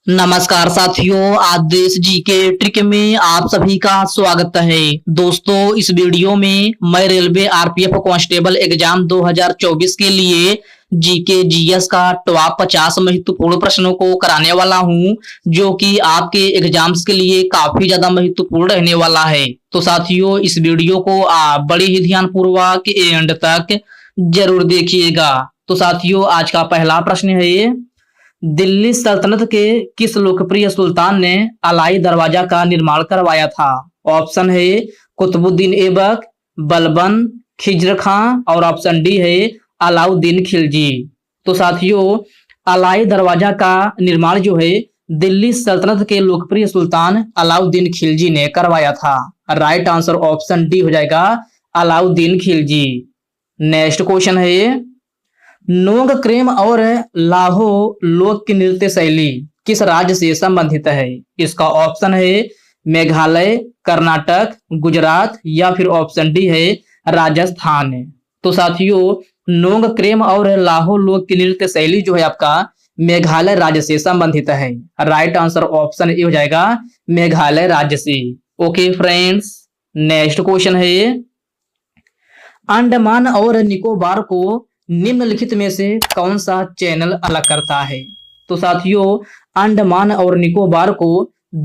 नमस्कार साथियों, आज देश जी के ट्रिक में आप सभी का स्वागत है। दोस्तों, इस वीडियो में मैं रेलवे आरपीएफ कांस्टेबल एग्जाम 2024 के लिए जीके जीएस का टॉप 50 महत्वपूर्ण प्रश्नों को कराने वाला हूं, जो कि आपके एग्जाम्स के लिए काफी ज्यादा महत्वपूर्ण रहने वाला है। तो साथियों, इस वीडियो को आप बड़े ही ध्यानपूर्वक एंड तक जरूर देखिएगा। तो साथियों, आज का पहला प्रश्न है, दिल्ली सल्तनत के किस लोकप्रिय सुल्तान ने अलाई दरवाजा का निर्माण करवाया था? ऑप्शन है कुतुबुद्दीन ऐबक, बलबन, खिज्र खां और ऑप्शन डी है अलाउद्दीन खिलजी। तो साथियों, अलाई दरवाजा का निर्माण जो है दिल्ली सल्तनत के लोकप्रिय सुल्तान अलाउद्दीन खिलजी ने करवाया था। राइट आंसर ऑप्शन डी हो जाएगा, अलाउद्दीन खिलजी। नेक्स्ट क्वेश्चन है, नोंग क्रेम और लाहो लोक की नृत्य शैली किस राज्य से संबंधित है? इसका ऑप्शन है मेघालय, कर्नाटक, गुजरात या फिर ऑप्शन डी है राजस्थान। तो साथियों, नोंग क्रेम और लाहो लोक की नृत्य शैली जो है आपका मेघालय राज्य से संबंधित है। राइट आंसर ऑप्शन ए हो जाएगा, मेघालय राज्य से। ओके फ्रेंड्स, नेक्स्ट क्वेश्चन है, अंडमान और निकोबार को निम्नलिखित में से कौन सा चैनल अलग करता है? तो साथियों, अंडमान और निकोबार को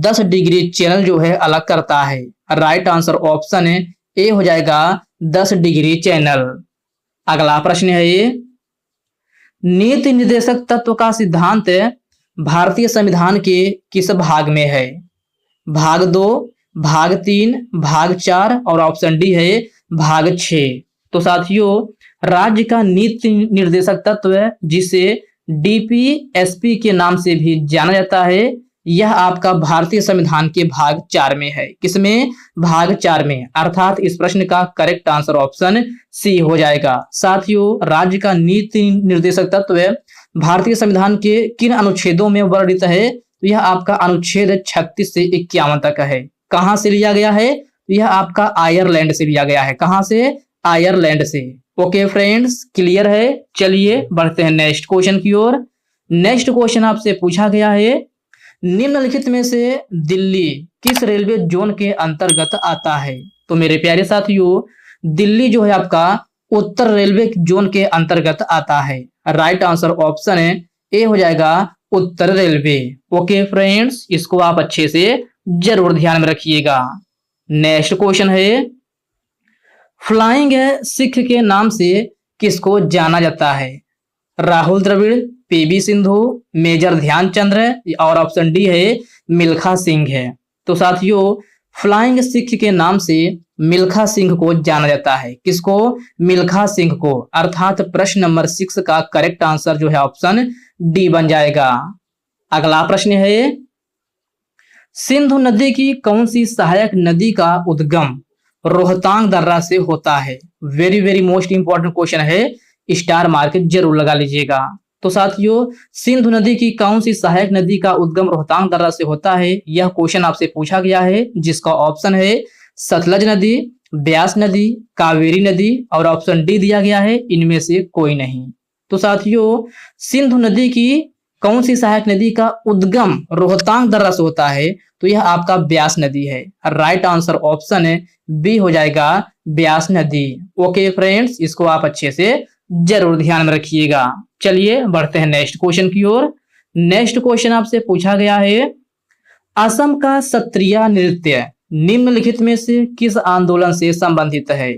10 डिग्री चैनल जो है अलग करता है। राइट आंसर ऑप्शन ए हो जाएगा, 10 डिग्री चैनल। अगला प्रश्न है, नीति निर्देशक तत्व का सिद्धांत भारतीय संविधान के किस भाग में है? भाग 2, भाग 3, भाग 4 और ऑप्शन डी है भाग 6। तो साथियों, राज्य का नीति निर्देशक तत्व जिसे डीपीएसपी के नाम से भी जाना जाता है, यह आपका भारतीय संविधान के भाग 4 में है। किसमें? भाग 4 में। अर्थात इस प्रश्न का करेक्ट आंसर ऑप्शन सी हो जाएगा। साथियों, राज्य का नीति निर्देशक तत्व भारतीय संविधान के किन अनुच्छेदों में वर्णित है? यह आपका अनुच्छेद 36 से 51 तक है। कहां से लिया गया है? यह आपका आयरलैंड से लिया गया है। कहां से? आयरलैंड से। ओके फ्रेंड्स, क्लियर है। चलिए बढ़ते हैं नेक्स्ट क्वेश्चन की ओर। नेक्स्ट क्वेश्चन आपसे पूछा गया है, निम्नलिखित में से दिल्ली किस रेलवे जोन के अंतर्गत आता है? तो मेरे प्यारे साथियों, दिल्ली जो है आपका उत्तर रेलवे जोन के अंतर्गत आता है। राइट आंसर ऑप्शन ए हो जाएगा, उत्तर रेलवे। ओके फ्रेंड्स, इसको आप अच्छे से जरूर ध्यान में रखिएगा। नेक्स्ट क्वेश्चन है, फ्लाइंग सिख के नाम से किसको जाना जाता है? राहुल द्रविड़, पीवी सिंधु, मेजर ध्यानचंद और ऑप्शन डी है मिल्खा सिंह है। तो साथियों, फ्लाइंग सिख के नाम से मिल्खा सिंह को जाना जाता है। किसको? मिल्खा सिंह को। अर्थात प्रश्न नंबर 6 का करेक्ट आंसर जो है ऑप्शन डी बन जाएगा। अगला प्रश्न है, सिंधु नदी की कौन सी सहायक नदी का उद्गम रोहतांग दर्रा से होता है? Very very most important question है, स्टार मार्क जरूर लगा लीजिएगा। तो साथियों, सिंधु नदी की कौन सी सहायक नदी का उद्गम रोहतांग दर्रा से होता है? यह क्वेश्चन आपसे पूछा गया है, जिसका ऑप्शन है सतलज नदी, ब्यास नदी, कावेरी नदी और ऑप्शन डी दिया गया है इनमें से कोई नहीं। तो साथियों, सिंधु नदी की कौन सी सहायक नदी का उद्गम रोहतांग दर्रा से होता है? तो यह आपका ब्यास नदी है। राइट आंसर ऑप्शन बी हो जाएगा, ब्यास नदी। ओके फ्रेंड्स, इसको आप अच्छे से जरूर ध्यान में रखिएगा। चलिए बढ़ते हैं नेक्स्ट क्वेश्चन की ओर। नेक्स्ट क्वेश्चन आपसे पूछा गया है, असम का सत्रिया नृत्य निम्नलिखित में से किस आंदोलन से संबंधित है?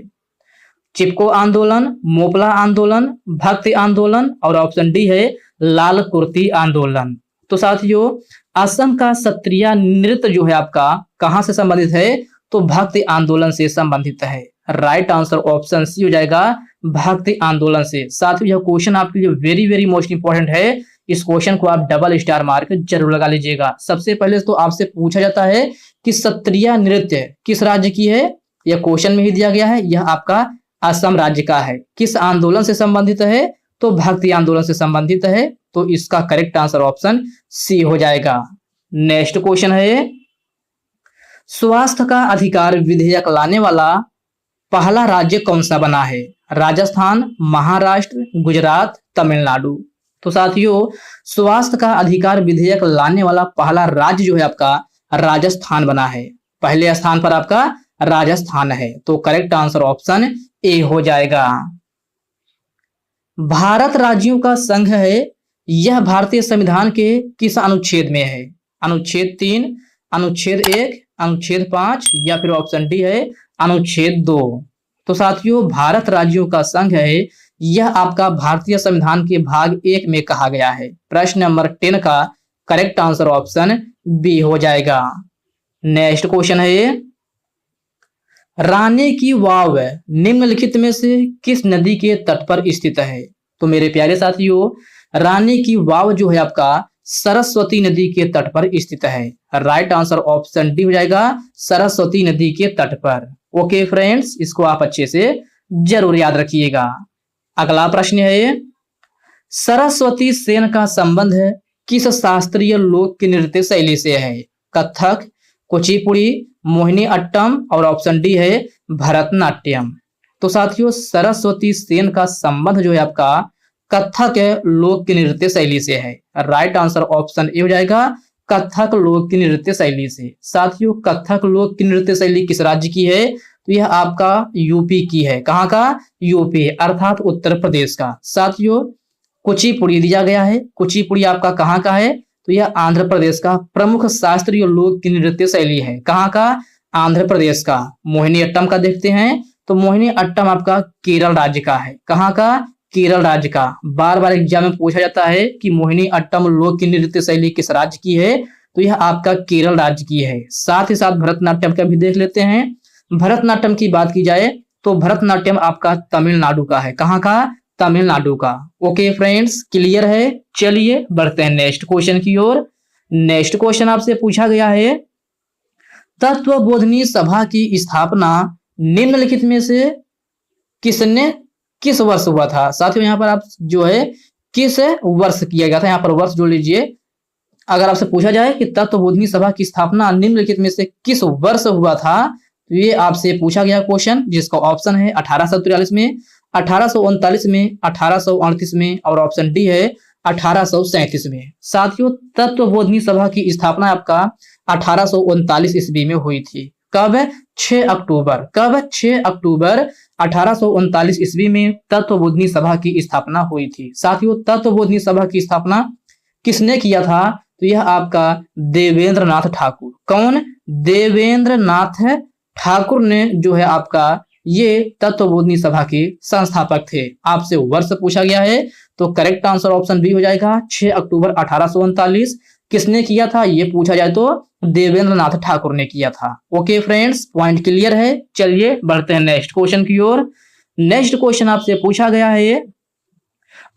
चिपको आंदोलन, मोपला आंदोलन, भक्ति आंदोलन और ऑप्शन डी है लाल कुर्ती आंदोलन। तो साथियों, असम का सत्रिया नृत्य जो है आपका कहां से संबंधित है? तो भक्ति आंदोलन से संबंधित है। राइट आंसर ऑप्शन सी हो जाएगा, भक्ति आंदोलन से। साथियों, यह क्वेश्चन आपके लिए वेरी वेरी मोस्ट इंपॉर्टेंट है। इस क्वेश्चन को आप डबल स्टार मार्क जरूर लगा लीजिएगा। सबसे पहले तो आपसे पूछा जाता है कि सत्रिया नृत्य किस राज्य की है? यह क्वेश्चन में ही दिया गया है, यह आपका असम राज्य का है। किस आंदोलन से संबंधित है? तो भक्ति आंदोलन से संबंधित है। तो इसका करेक्ट आंसर ऑप्शन सी हो जाएगा। नेक्स्ट क्वेश्चन है, स्वास्थ्य का अधिकार विधेयक लाने वाला पहला राज्य कौन सा बना है? राजस्थान, महाराष्ट्र, गुजरात, तमिलनाडु। तो साथियों, स्वास्थ्य का अधिकार विधेयक लाने वाला पहला राज्य जो है आपका राजस्थान बना है। पहले स्थान पर आपका राजस्थान है, तो करेक्ट आंसर ऑप्शन ए हो जाएगा। भारत राज्यों का संघ है, यह भारतीय संविधान के किस अनुच्छेद में है? अनुच्छेद 3, अनुच्छेद 1, अनुच्छेद 5 या फिर ऑप्शन डी है अनुच्छेद 2। तो साथियों, भारत राज्यों का संघ है, यह आपका भारतीय संविधान के भाग 1 में कहा गया है। प्रश्न नंबर 10 का करेक्ट आंसर ऑप्शन बी हो जाएगा। नेक्स्ट क्वेश्चन है, रानी की वाव निम्नलिखित में से किस नदी के तट पर स्थित है? तो मेरे प्यारे साथियों, रानी की वाव जो है आपका सरस्वती नदी के तट पर स्थित है। राइट आंसर ऑप्शन डी हो जाएगा, सरस्वती नदी के तट पर। ओके फ्रेंड्स, इसको आप अच्छे से जरूर याद रखिएगा। अगला प्रश्न है, सरस्वती सेन का संबंध किस शास्त्रीय लोक नृत्य शैली से है? कथक, कुचिपुड़ी, मोहिनी अट्टम और ऑप्शन डी है भरतनाट्यम। तो साथियों, सरस्वती सेन का संबंध जो है आपका कथक लोक नृत्य शैली से है। राइट आंसर ऑप्शन ए हो जाएगा, कथक लोक नृत्य शैली से। साथियों, कथक लोक नृत्य शैली किस राज्य की है? तो यह आपका यूपी की है। कहाँ का? यूपी अर्थात उत्तर प्रदेश का। साथियों, कुचिपुड़ी दिया गया है, कुचिपुड़ी आपका कहाँ का है? तो यह आंध्र प्रदेश का प्रमुख शास्त्रीय लोक नृत्य शैली है। कहाँ का? आंध्र प्रदेश का। मोहिनी अट्टम का देखते हैं, तो मोहिनी अट्टम आपका केरल राज्य का है। कहाँ का? केरल राज्य का। बार बार एग्जाम में पूछा जाता है कि मोहिनी अट्टम लोक नृत्य शैली किस राज्य की है? तो यह आपका केरल राज्य की है। साथ ही साथ भरतनाट्यम का भी देख लेते हैं। भरतनाट्यम की बात की जाए तो भरतनाट्यम आपका तमिलनाडु का है। कहाँ का? तमिलनाडु का। ओके फ्रेंड्स, क्लियर है। चलिए बढ़ते हैं नेक्स्ट क्वेश्चन की ओर। नेक्स्ट क्वेश्चन आपसे पूछा गया है, तत्वबोधिनी सभा की स्थापना निम्नलिखित में से किस वर्ष हुआ था? साथियों, यहाँ पर आप जो है किस वर्ष किया गया था, यहाँ पर वर्ष जोड़ लीजिए। अगर आपसे पूछा जाए कि तत्वबोधिनी सभा की स्थापना निम्नलिखित में से किस वर्ष हुआ था, तो ये आपसे पूछा गया क्वेश्चन, जिसका ऑप्शन है 1843 में, 1839 में, 1838 में और ऑप्शन डी है 1837 में। साथियों, तत्वबोधिनी सभा की स्थापना आपका 1839 ईस्वी में हुई थी। कब? 6 अक्टूबर। कब? 6 अक्टूबर 1839 ईस्वी में तत्वबोधिनी सभा की स्थापना हुई थी। साथियों, तत्वबोधिनी सभा की स्थापना किसने किया था? तो यह आपका देवेंद्र नाथ ठाकुर। कौन? देवेंद्र नाथ ठाकुर ने जो है आपका ये तत्वबोधिनी सभा के संस्थापक थे। आपसे वर्ष पूछा गया है, तो करेक्ट आंसर ऑप्शन बी हो जाएगा, 6 अक्टूबर 1839। किसने किया था ये पूछा जाए तो देवेंद्र नाथ ठाकुर ने किया था। ओके फ्रेंड्स, पॉइंट क्लियर है। चलिए बढ़ते हैं नेक्स्ट क्वेश्चन की ओर। नेक्स्ट क्वेश्चन आपसे पूछा गया है,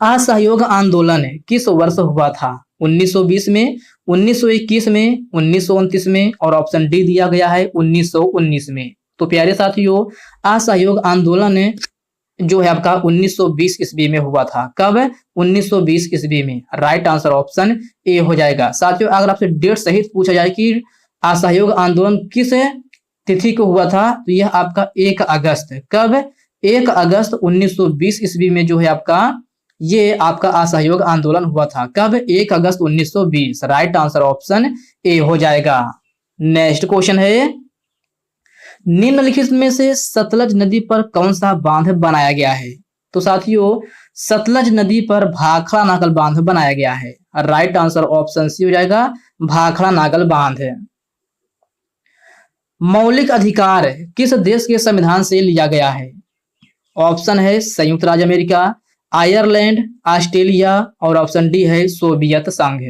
असहयोग आंदोलन किस वर्ष हुआ था? 1920 में, 1921 में, 1929 में और ऑप्शन डी दिया गया है 1919 में। तो प्यारे साथियों, असहयोग आंदोलन जो है आपका 1920 ईस्वी में हुआ था। कब? 1920 ईस्वी में। राइट आंसर ऑप्शन ए हो जाएगा। साथियों, अगर आपसे डेट सहित पूछा जाए कि असहयोग आंदोलन किस तिथि को हुआ था, तो यह आपका 1 अगस्त। कब? 1 अगस्त 1920 ईस्वी में जो है आपका ये आपका असहयोग आंदोलन हुआ था। कब? 1 अगस्त 1920। राइट आंसर ऑप्शन ए हो जाएगा। नेक्स्ट क्वेश्चन है, निम्नलिखित में से सतलज नदी पर कौन सा बांध बनाया गया है? तो साथियों, सतलज नदी पर भाखड़ा नागल बांध बनाया गया है। राइट आंसर ऑप्शन सी हो जाएगा, भाखड़ा नागल बांध। मौलिक अधिकार किस देश के संविधान से लिया गया है? ऑप्शन है संयुक्त राज्य अमेरिका, आयरलैंड, ऑस्ट्रेलिया और ऑप्शन डी है सोवियत संघ।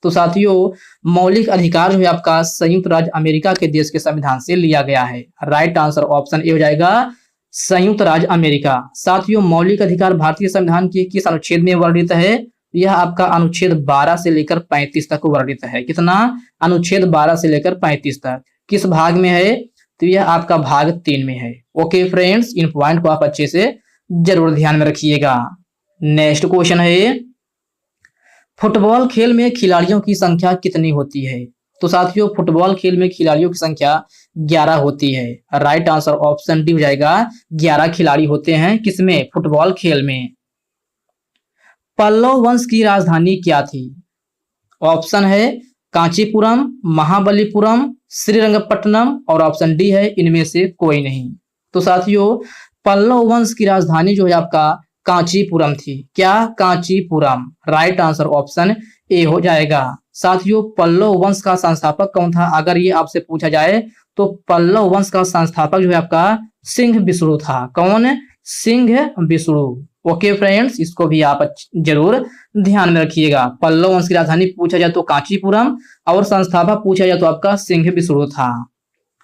तो साथियों, मौलिक अधिकार जो है आपका संयुक्त राज्य अमेरिका के देश के संविधान से लिया गया है। राइट आंसर ऑप्शन ए हो जाएगा, संयुक्त राज्य अमेरिका। साथियों, मौलिक अधिकार भारतीय संविधान के किस अनुच्छेद में वर्णित है? यह आपका अनुच्छेद 12 से लेकर 35 तक वर्णित है। कितना? अनुच्छेद 12 से लेकर 35 तक। किस भाग में है? तो यह आपका भाग 3 में है। ओके फ्रेंड्स, इन पॉइंट को आप अच्छे से जरूर ध्यान में रखिएगा। नेक्स्ट क्वेश्चन है, फुटबॉल खेल में खिलाड़ियों की संख्या कितनी होती है? तो साथियों, फुटबॉल खेल में खिलाड़ियों की संख्या 11 होती है। राइट आंसर ऑप्शन डी हो जाएगा, 11 खिलाड़ी होते हैं। किसमें? फुटबॉल खेल में। पल्लव वंश की राजधानी क्या थी? ऑप्शन है कांचीपुरम, महाबलीपुरम, श्रीरंगपट्टनम और ऑप्शन डी है इनमें से कोई नहीं। तो साथियों पल्लव वंश की राजधानी जो है आपका कांचीपुरम थी। क्या? Kanchipuram. Right answer option A हो जाएगा। साथियों पल्लव वंश का संस्थापक कौन था? अगर ये आपसे पूछा जाए तो पल्लव वंश का संस्थापक जो है आपका सिंह विष्णु था। कौन? सिंह विष्णु। ओके फ्रेंड्स, इसको भी आप जरूर ध्यान में रखिएगा। पल्लव वंश की राजधानी पूछा जाए तो कांचीपुरम और संस्थापक पूछा जाए तो आपका सिंह विष्णु था।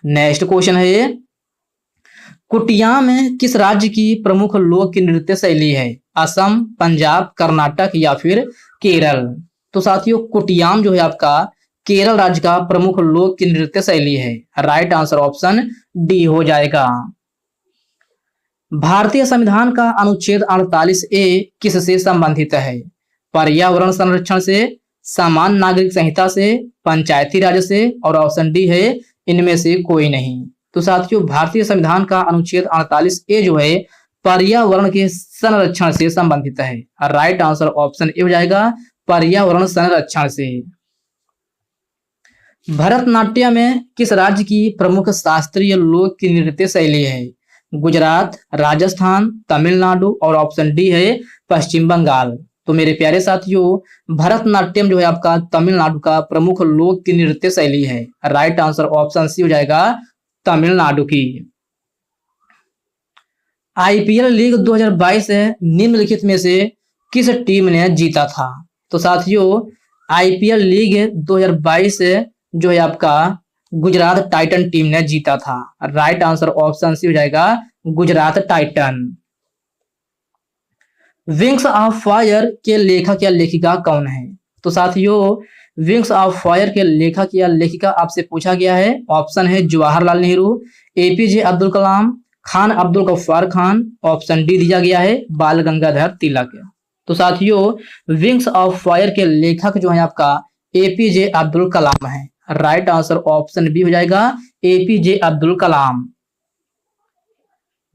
नेक्स्ट क्वेश्चन है, कुटियाम किस राज्य की प्रमुख लोक नृत्य शैली है? असम, पंजाब, कर्नाटक या फिर केरल? तो साथियों कुटियाम जो है आपका केरल राज्य का प्रमुख लोक नृत्य शैली है। राइट आंसर ऑप्शन डी हो जाएगा। भारतीय संविधान का अनुच्छेद 48A किससे संबंधित है? पर्यावरण संरक्षण से, सामान्य नागरिक संहिता से, पंचायती राज से और ऑप्शन डी है इनमें से कोई नहीं। तो साथियों भारतीय संविधान का अनुच्छेद 48A जो है पर्यावरण के संरक्षण से संबंधित है। राइट आंसर ऑप्शन ए हो जाएगा, पर्यावरण संरक्षण से। भरतनाट्यम में किस राज्य की प्रमुख शास्त्रीय लोक नृत्य शैली है? गुजरात, राजस्थान, तमिलनाडु और ऑप्शन डी है पश्चिम बंगाल। तो मेरे प्यारे साथियों भरतनाट्यम जो है आपका तमिलनाडु का प्रमुख लोक नृत्य शैली है। राइट आंसर ऑप्शन सी हो जाएगा, तमिलनाडु की। आईपीएल लीग 2022 निम्नलिखित में से किस टीम ने जीता था? तो साथियों आईपीएल लीग 2022 जो है आपका गुजरात टाइटन टीम ने जीता था। राइट आंसर ऑप्शन सी हो जाएगा, Gujarat Titan. Wings of fire के लेखक या लेखिका कौन है? तो साथियों विंग्स ऑफ फायर के लेखक या लेखिका आपसे पूछा गया है। ऑप्शन है Jawaharlal Nehru, APJ Abdul Kalam, Khan Abdul Gaffar Khan, option D दिया गया है बाल गंगाधर तिलक। तो साथियों विंग्स ऑफ फायर के लेखक जो है आपका एपीजे अब्दुल कलाम है। राइट आंसर ऑप्शन बी हो जाएगा, एपीजे अब्दुल कलाम।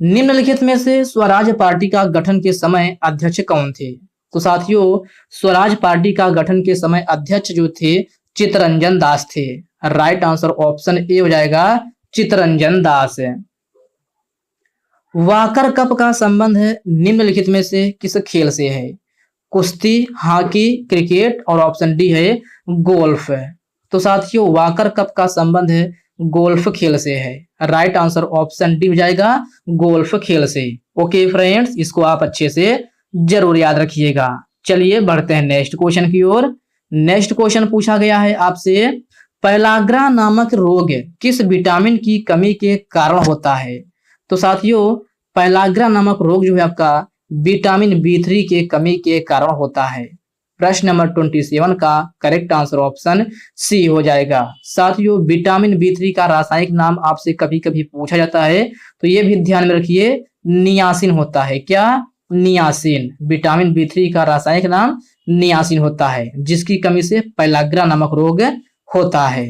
निम्नलिखित में से स्वराज पार्टी का गठन के समय अध्यक्ष कौन थे? तो साथियों स्वराज पार्टी का गठन के समय अध्यक्ष जो थे चित्तरंजन दास थे। राइट आंसर ऑप्शन ए हो जाएगा, चित्तरंजन दास। वाकर कप का संबंध निम्नलिखित में से किस खेल से है? कुश्ती, हॉकी, क्रिकेट और ऑप्शन डी है गोल्फ। तो साथियों वाकर कप का संबंध गोल्फ खेल से है। राइट आंसर ऑप्शन डी हो जाएगा, गोल्फ खेल से। ओके फ्रेंड्स, इसको आप अच्छे से जरूर याद रखिएगा। चलिए बढ़ते हैं नेक्स्ट क्वेश्चन की ओर। नेक्स्ट क्वेश्चन पूछा गया है आपसे, पैलाग्रा नामक रोग किस विटामिन की कमी के कारण होता है? तो साथियों पैलाग्रा नामक रोग जो है आपका विटामिन B3 के कमी के कारण होता है। प्रश्न नंबर 27 का करेक्ट आंसर ऑप्शन सी हो जाएगा। साथियों विटामिन B3 का रासायनिक नाम आपसे कभी कभी पूछा जाता है, तो ये भी ध्यान में रखिए, नियासिन होता है। क्या? नियासिन। विटामिन B3 का रासायनिक नाम नियासिन होता है, जिसकी कमी से पैलाग्रा नामक रोग होता है।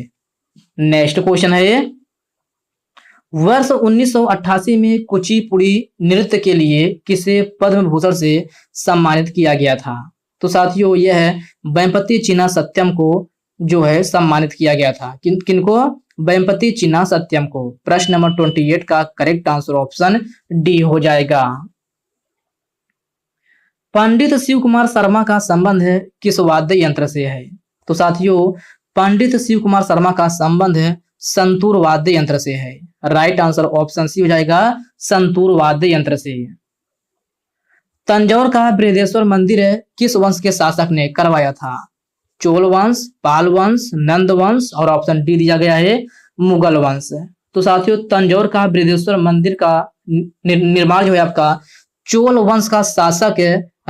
नेक्स्ट क्वेश्चन है, वर्ष 1988 में कुचिपुड़ी नृत्य के लिए किसे पद्म भूषण से सम्मानित किया गया था? तो साथियों यह वेम्पति चिन्ना सत्यम को जो है सम्मानित किया गया था। किनको? वेम्पति चिन्ना सत्यम को। प्रश्न नंबर 28 का करेक्ट आंसर ऑप्शन डी हो जाएगा। पंडित शिव कुमार शर्मा का संबंध किस वाद्य यंत्र से है? तो साथियों पंडित शिव कुमार शर्मा का संबंध संतूर वाद्य यंत्र से है। राइट आंसर ऑप्शन सी हो जाएगा, संतूर वाद्य यंत्र से। तंजौर का बृहदेश्वर मंदिर किस वंश के शासक ने करवाया था? चोल वंश, पाल वंश, नंद वंश और ऑप्शन डी दिया गया है मुगल वंश। तो साथियों तंजौर का बृहदेश्वर मंदिर का निर्माण जो है आपका चोल वंश का शासक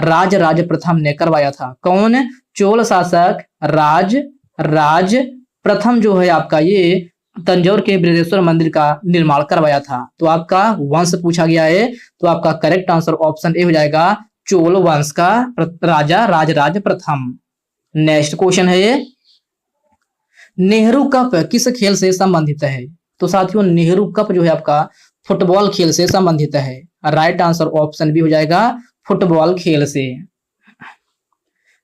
राज राज प्रथम ने करवाया था। कौन? चोल शासक राज प्रथम जो है आपका ये तंजौर के बृहदेश्वर मंदिर का निर्माण करवाया था। तो आपका वंश पूछा गया है, तो आपका करेक्ट आंसर ऑप्शन ए हो जाएगा, चोल वंश का राजा राजराज प्रथम। नेक्स्ट क्वेश्चन है, नेहरू कप किस खेल से संबंधित है? तो साथियों नेहरू कप जो है आपका फुटबॉल खेल से संबंधित है। राइट आंसर ऑप्शन बी हो जाएगा, फुटबॉल खेल से।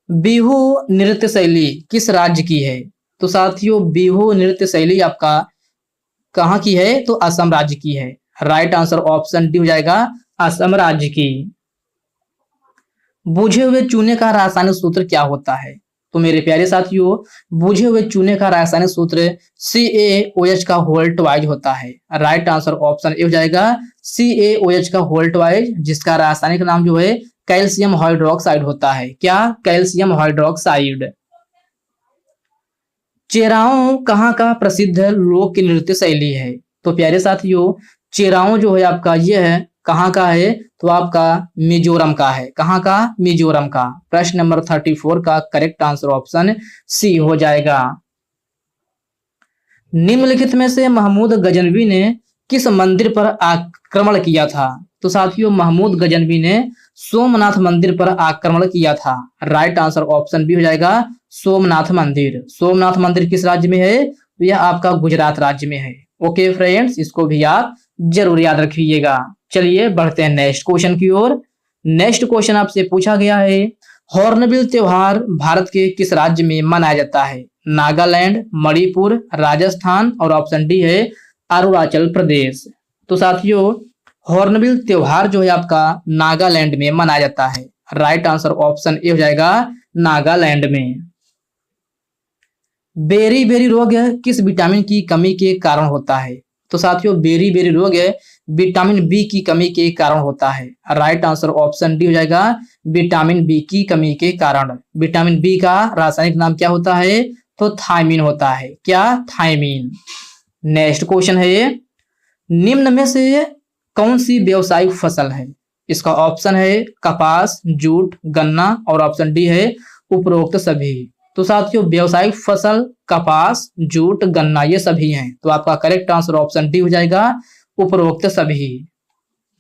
बिहू नृत्य शैली किस राज्य की है? तो साथियों बिहू नृत्य शैली आपका कहाँ की है? तो असम राज्य की है। राइट आंसर ऑप्शन डी हो जाएगा असम राज्य की। बुझे हुए चूने का रासायनिक सूत्र क्या होता है? तो मेरे प्यारे साथियों बुझे हुए चूने का रासायनिक सूत्र CaOH का होल ट्वाइज होता है। राइट आंसर ऑप्शन ए हो जाएगा CaOH का होल ट्वाइज, जिसका रासायनिक नाम जो है कैल्शियम हाइड्रोक्साइड होता है। क्या? Calcium hydroxide. चेराओ कहाँ का प्रसिद्ध लोक नृत्य शैली है? तो प्यारे साथियों चेराओ जो है आपका ये है कहाँ का है? तो आपका मिजोरम का है। कहाँ का? मिजोरम का। प्रश्न नंबर 34 का करेक्ट आंसर ऑप्शन सी हो जाएगा। निम्नलिखित में से महमूद गजनवी ने किस मंदिर पर आक्रमण किया था? तो साथियों महमूद गजनवी ने सोमनाथ मंदिर पर आक्रमण किया था। राइट आंसर ऑप्शन बी हो जाएगा सोमनाथ मंदिर। सोमनाथ मंदिर किस राज्य में है? तो यह आपका गुजरात राज्य में है। ओके फ्रेंड्स, इसको भी आप जरूर याद रखिएगा। चलिए बढ़ते हैं नेक्स्ट क्वेश्चन की ओर। नेक्स्ट क्वेश्चन आपसे पूछा गया है हॉर्नबिल त्योहार भारत के किस राज्य में मनाया जाता है? नागालैंड, मणिपुर, राजस्थान और ऑप्शन डी है अरुणाचल प्रदेश। तो साथियों हॉर्नबिल त्योहार जो है आपका नागालैंड में मनाया जाता है। राइट आंसर ऑप्शन ए हो जाएगा नागालैंड में। बेरी बेरी रोग किस विटामिन की कमी के कारण होता है? तो साथियों बेरी बेरी रोग विटामिन बी की कमी के कारण होता है। राइट आंसर ऑप्शन डी हो जाएगा विटामिन बी की कमी के कारण। विटामिन बी का रासायनिक नाम क्या होता है? तो थायमीन होता है। क्या? थायमीन। नेक्स्ट क्वेश्चन है निम्न में से कौन सी व्यावसायिक फसल है? इसका ऑप्शन है कपास, जूट, गन्ना और ऑप्शन डी है उपरोक्त सभी। तो साथियों व्यावसायिक फसल कपास, जूट, गन्ना ये सभी हैं। तो आपका करेक्ट आंसर ऑप्शन डी हो जाएगा उपरोक्त सभी।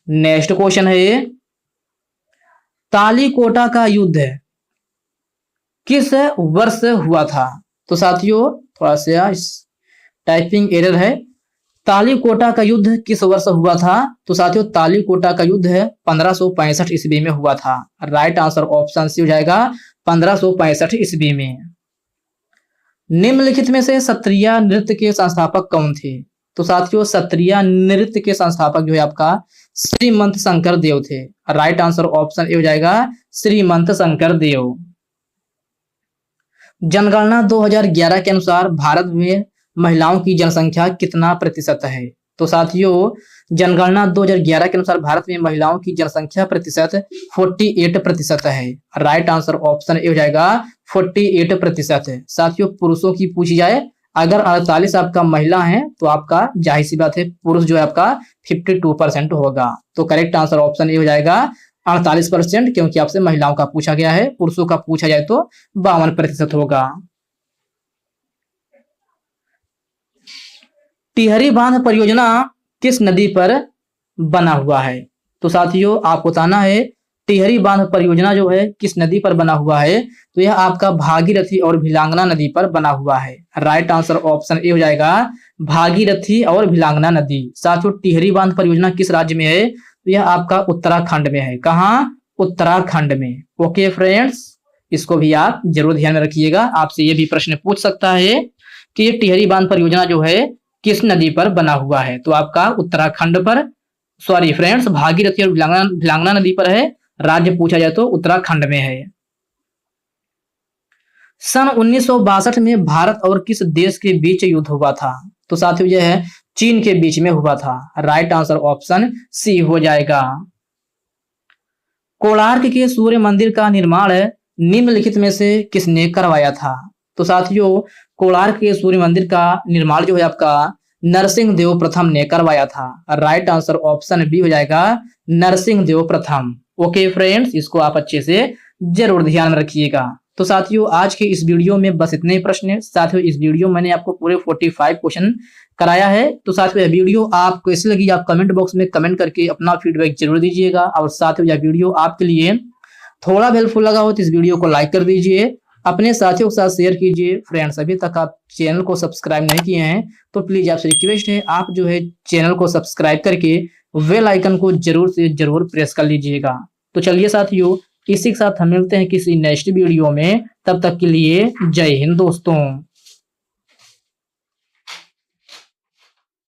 नेक्स्ट क्वेश्चन है तालीकोटा का युद्ध किस वर्ष हुआ था? तो साथियों थोड़ा सा टाइपिंग एरर है। तालीकोटा का युद्ध किस वर्ष हुआ था? तो साथियों तालीकोटा का युद्ध 1565 ईस्वी में हुआ था। राइट आंसर ऑप्शन सी हो जाएगा 1565 ईस्वी में। निम्नलिखित में से सत्रिया नृत्य के संस्थापक कौन थे? तो साथियों सत्रिया नृत्य के संस्थापक जो है आपका श्रीमंत शंकर देव थे। राइट आंसर ऑप्शन ए हो जाएगा श्रीमंत शंकर देव। जनगणना 2011 के अनुसार भारत में महिलाओं की जनसंख्या कितना प्रतिशत है? तो साथियों जनगणना 2011 के अनुसार भारत में महिलाओं की जनसंख्या प्रतिशत 48% है। राइट आंसर ऑप्शन ए हो जाएगा 48%। साथियों पुरुषों की पूछी जाए अगर 48 आपका महिला है तो आपका जाहिर सी बात है पुरुष जो है आपका 52% होगा। तो करेक्ट आंसर ऑप्शन ए हो जाएगा 48%, क्योंकि आपसे महिलाओं का पूछा गया है, पुरुषों का पूछा जाए तो 52% होगा। टिहरी बांध परियोजना किस नदी पर बना हुआ है? तो साथियों आपको बताना है टिहरी बांध परियोजना जो है किस नदी पर बना हुआ है? तो यह आपका भागीरथी और भिलांगना नदी पर बना हुआ है। राइट आंसर ऑप्शन ए हो जाएगा भागीरथी और भिलांगना नदी। साथियों टिहरी बांध परियोजना किस राज्य में है? तो यह आपका उत्तराखंड में है। कहाँ? उत्तराखंड में। ओके फ्रेंड्स, इसको भी आप जरूर ध्यान में रखिएगा। आपसे ये भी प्रश्न पूछ सकता है कि ये टिहरी बांध परियोजना जो है किस नदी पर बना हुआ है? तो आपका उत्तराखंड पर, सॉरी फ्रेंड्स भागीरथी और भिलांगना नदी पर है। राज्य पूछा जाए तो उत्तराखंड में है। सन 1962 में भारत और किस देश के बीच युद्ध हुआ था? तो साथियों यह है चीन के बीच में हुआ था। राइट आंसर ऑप्शन सी हो जाएगा। कोणार्क के सूर्य मंदिर का निर्माण निम्नलिखित में से किसने करवाया था? तो साथियों कोणार्क के सूर्य मंदिर का निर्माण जो है आपका नरसिंह देव प्रथम ने करवाया था। राइट आंसर ऑप्शन बी हो जाएगा नरसिंह देव प्रथम। ओके फ्रेंड्स, इसको आप अच्छे से जरूर ध्यान में रखिएगा। तो साथियों आज के इस वीडियो में बस इतने ही प्रश्न। साथियों इस वीडियो मैंने आपको पूरे 45 क्वेश्चन कराया है। तो साथियों यह वीडियो आपको कैसी लगी आप कमेंट बॉक्स में कमेंट करके अपना फीडबैक जरूर दीजिएगा। और साथियों यह वीडियो आपके लिए थोड़ा हेल्पफुल लगा हो तो इस वीडियो को लाइक कर दीजिए, अपने साथियों के साथ शेयर कीजिए। फ्रेंड्स अभी तक आप चैनल को सब्सक्राइब नहीं किए हैं तो प्लीज आपसे रिक्वेस्ट है आप जो है चैनल को सब्सक्राइब करके बेल आइकन को जरूर से जरूर प्रेस कर लीजिएगा। तो चलिए साथियों इसी के साथ हम मिलते हैं किसी नेक्स्ट वीडियो में। तब तक के लिए जय हिंद दोस्तों।